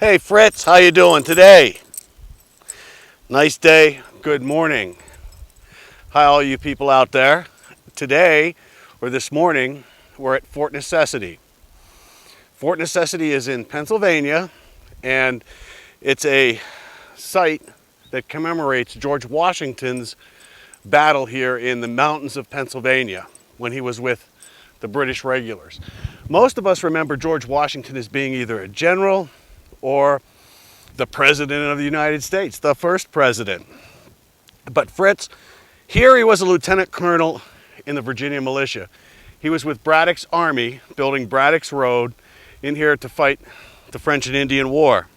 Hey Fritz, how you doing today? Nice day, good morning. Hi all you people out there. Today, or this morning, we're at Fort Necessity. Fort Necessity is in Pennsylvania, and it's a site that commemorates George Washington's battle here in the mountains of Pennsylvania when he was with the British regulars. Most of us remember George Washington as being either a general or the President of the United States, the first president. But Fritz, here he was a lieutenant colonel in the Virginia militia. He was with Braddock's army, building Braddock's Road in here to fight the French and Indian War.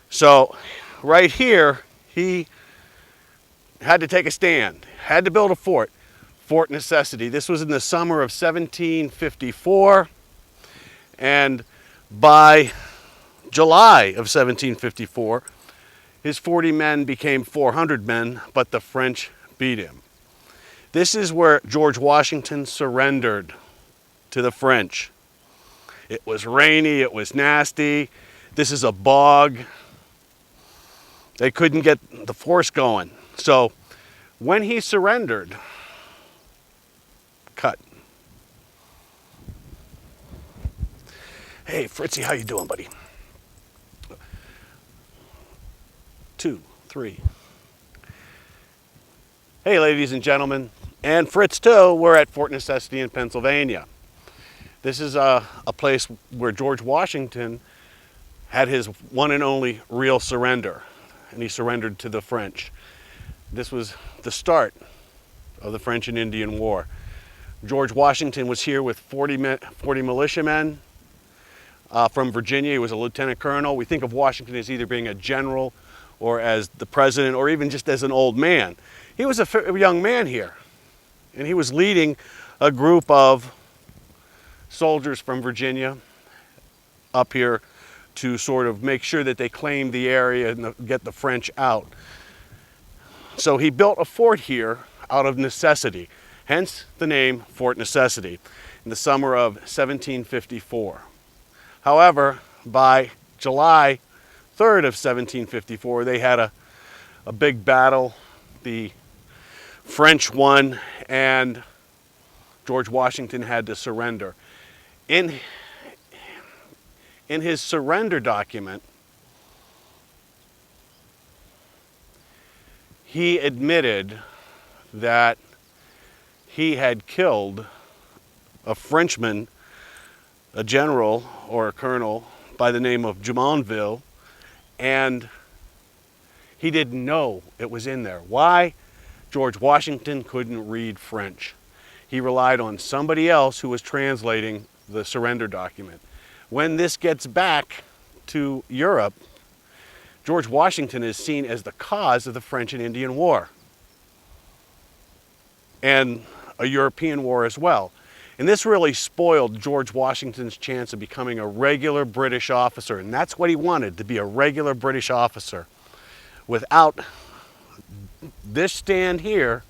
So right here, he had to take a stand, had to build a fort, Fort Necessity. This was in the summer of 1754, and by July of 1754, his 40 men became 400 men, but the French beat him. This is where George Washington surrendered to the French. It was rainy, it was nasty. This is a bog. They couldn't get the force going. So when he surrendered, cut. Hey Fritzy, how you doing, buddy? 2, 3. Hey ladies and gentlemen, and Fritz too, we're at Fort Necessity in Pennsylvania. This is a place where George Washington had his one and only real surrender, and he surrendered to the French. This was the start of the French and Indian War. George Washington was here with 40 militiamen from Virginia. He was a lieutenant colonel. We think of Washington as either being a general or as the president, or even just as an old man. He was a young man here, and he was leading a group of soldiers from Virginia up here to sort of make sure that they claimed the area and get the French out. So he built a fort here out of necessity, hence the name Fort Necessity, in the summer of 1754. However, by July 3rd of 1754, they had a big battle. The French won, and George Washington had to surrender. In his surrender document, he admitted that he had killed a Frenchman, a general or a colonel by the name of Jumonville, and he didn't know it was in there. Why? George Washington couldn't read French. He relied on somebody else who was translating the surrender document. When this gets back to Europe, George Washington is seen as the cause of the French and Indian War, and a European war as well. And this really spoiled George Washington's chance of becoming a regular British officer, and that's what he wanted, to be a regular British officer. Without this stand here,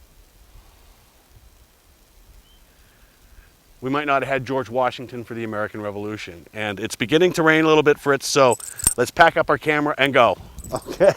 we might not have had George Washington for the American Revolution. And it's beginning to rain a little bit, Fritz, so let's pack up our camera and go. Okay.